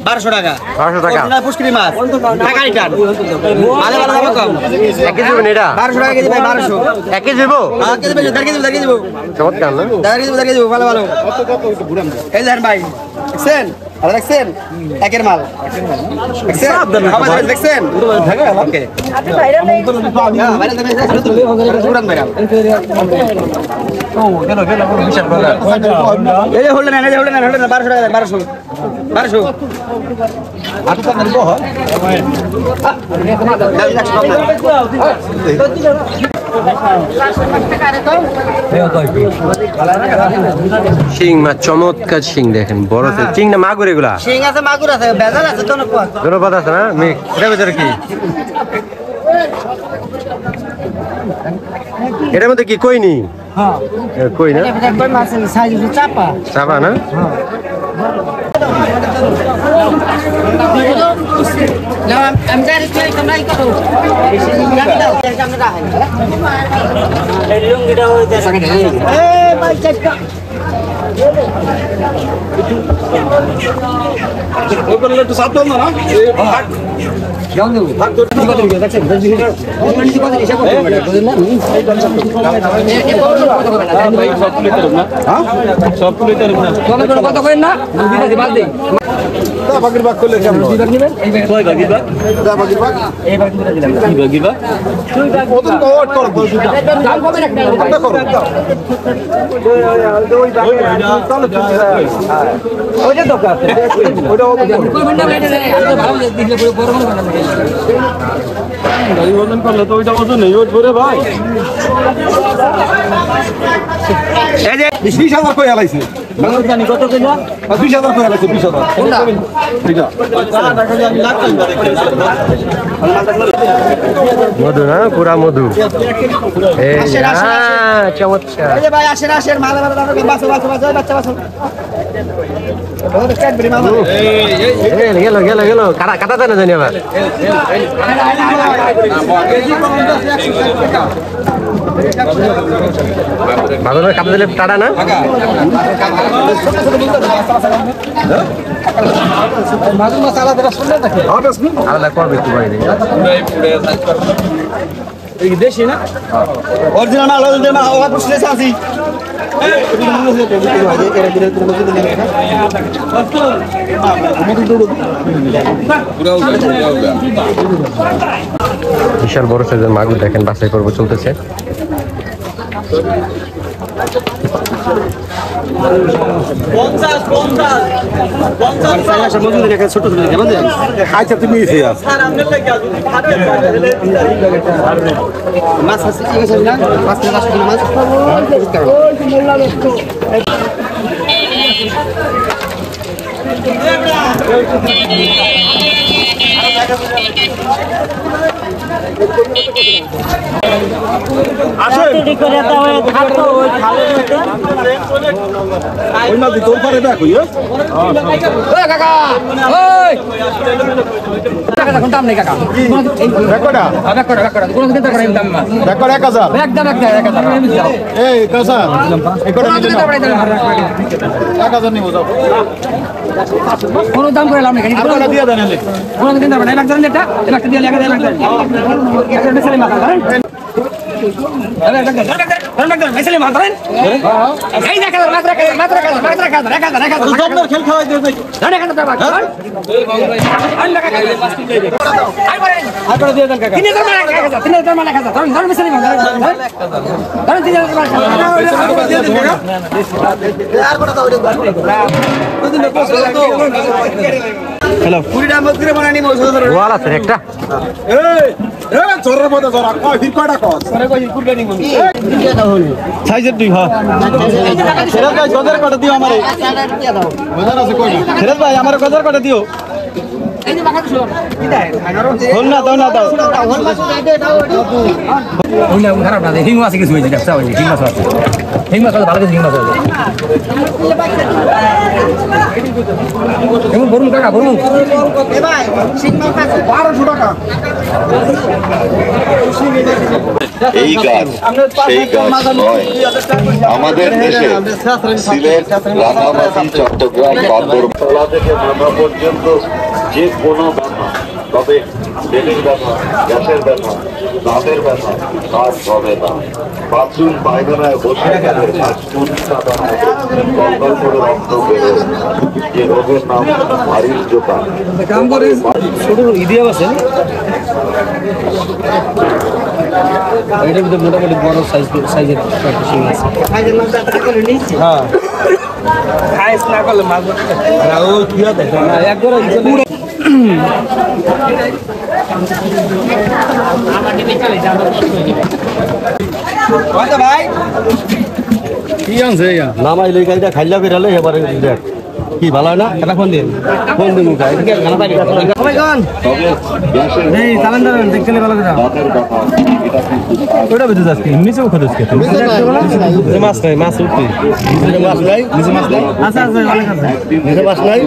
$1200 টাকা পুষ্করি মাছ টাকা রিটার্ন আরে ভালো হবে কম 1 কেজি হবে এটা 1200 টাকা কেজি ভাই 1200 1 কেজি দেবো 1 কেজি দেবো 1 কেজি দেবো চমৎকার না 1 কেজি ভালো ভালো এই দেন ভাই দেখছেন আর দেখছেন একের মাল দেখছেন খাবার দেখছেন ওকে আপনি বাইরে নেই বাইরে দেবেন পুরান বাইরে ও গেল বিশাল বড় এই যে হোল্ডেন 1200 টাকা 1200 aku kan dari bohong. শিং মাছ চমৎকার শিং দেখেন বড় শিং না মাগুর এগুলা শিং আছে মাগুর আছে বেজাল আছে ধন্যবাদ আছে না এটার ভিতরে কি এটার মধ্যে কি কই নি হ্যাঁ কই না কই মাছ সাইজ চাপা চাপা না আমি জানি তুই তোমরা কি করো আমি দাও আমরা রাখেন এই লুঙ্গিটা হই দেশে এ ভাই চেষ্টা ওই করলে একটু সাপ দাও না যাও দেব ভাগ তো কি কথা বলছো দেখছেন কি কথা হিসাব করতে হবে বুঝলেন না ভাই সব প্লেট করব না হ্যাঁ সব প্লেট করব না তোমরা কথা কইন না দিদি বাদ দেই তা বাগির বাগ করলে কেমন হয় দিদি নেবেন এই কয় বাগির বাগ তা বাগির বাগ এই বাগ দুটো দিলাম কি বাগির বাগ তুই বাগ ওজন তো ওট কর দুটো দাম কবে রাখতে হবে করো ওই বাগ তাহলে ওইটা তো কাছে ওইটা কই মিনিট রেডি রে আমি তো ভালো দিলে পুরো বড় বড় বানাবো গাড়ি ওজন করলে তো ওইটা ওজন নেই ওট করে ভাই এই যে 20000 কই আলাইছে জানি কত কইলা 20000 কই আলাইছে 20000 কোনটা ঠিক আছে দেখা যায় আমি লাখ মধু না পুরা মধু এই চমৎকার এই যে ভাই আসেন মাল বাসো বাচ্চা বাসো গেল কাটা দেয় না জানি আবার ভালো কাটা দিলে টাটা না আলাদা করবে একটু বাইরে দেশি না অরিজিনাল না ওরা পুষলে আছি বিশাল বড় সাইজের মাগুর দেখেন বাছাই করবো চলতেছে দাম নেই কাকা কোনো দাম করে লাভ নেই কোনো দিন দাম নাই লাগছে এটা একটা দিয়ে লাগা লাগছে একটা মেসেলে মাথা ধরেন মেসেলে মাথা ধরেন এই দেখা মাত্রা খেল খাওয়াই দেব জানে কেন বাবা আই লাগা আই বলেন আই করে দিয়ে দেন কাকা 3000 মানে খাজা ধরেন মেসেলে মাথা ধরেন 3000 মানে খাজা দিয়ে দেন কাকা আর বড় দাও হ্যালো পুরি দাম করে বানানি ওয়াল আছে একটা এই জোরের মধ্যে জোরা কয় ফির কয়টা কস সরে কই কুরবানি মন সাইজের দুই হ্যাঁ সেরাজ ভাই গজার কটা দিও আমারে গজার আছে কয়টা সেরাজ ভাই আমারে গজার কটা দিও এই যে বাকা শুনো কি দেয় হল না দাও না দাও হল মাছ দাও ওই না খারাপ না হিং মাছ কিছু হইছে ব্যবসা হইছে হিং মাছ আছে হিং মাছ ভালো কিছু হিং মাছ আছে বলুন কাকা বলুন এই গাছ সেই গাছ নয়। আমাদের দেশে সিলেট, রাঙামাটি, চট্টগ্রাম, বান্দরবান থেকে মাথা পর্যন্ত যে কোনো ব্যথা, তবে পেটের ব্যথা, গ্যাসের ব্যথা, দাঁতের ব্যথা কাজ হবে না। বাথরুম পায়খানায় বসে গেলে কল করে রক্ত বেরোয়, যে রোগের নাম ভারির জোতা। এটার ভিতরে মোটামুটি বড় সাইজের শিং আছে। হ্যাঁ খাইস না করলে মাছ ও কি হবে না একবার ভাই কি আনছে নামাই লই গাড়িটা খাইলা বেরালে এবারে দেখ কি ভালো হয় না এটা ফোন দিন ফোন দিন মুখা এদিকে গানা পাই সবাই গান এই চালান দাঁড়ান দেখতে ভালো করে ওটা বেঁচে যাচ্ছে নিচে উঠে যাচ্ছে মাছ নাই মাছ উঠবে মাছ নাই নিচে মাছ নাই আচ্ছা আচ্ছা ভালো আছে নিচে মাছ নাই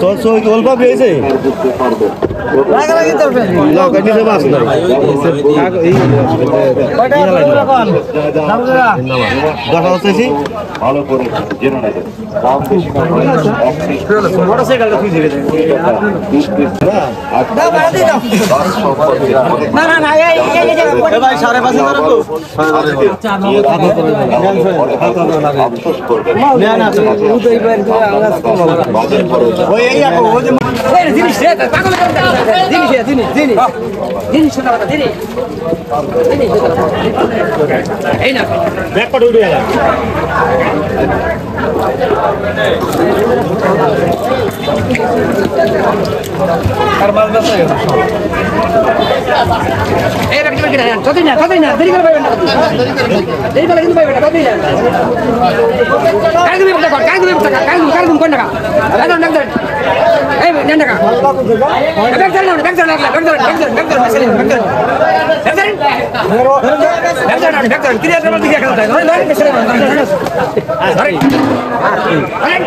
চল চল কি অল্প পেয়েছে লাগা লাগি তোর না নিচে মাছ নাই এই কয়টা রাখুন দেখা হচ্ছে ভালো করে জেনে নেবেন। মোটরসাইকেলটা তুই দিবে না না না এই ভাই 5.5 রাখো আফসোস করবেন। না না তুই এবার আওয়াজ কম ওই এই আপু ওই যে জিনিস রে পাগল জিনিস এই না ব্যাক পাট উঠে গেল আর মাছ বাসা এই রাখতে পারি না কতই না দেরি করে পাবেন না দেরি করে কিন্তু পাবেন না কতই না কাজ দিবে কোন টাকা ডাক্তার এই নেন টাকা ডাক্তার ক্রিয়া করতে গিয়ে খেলতে হয়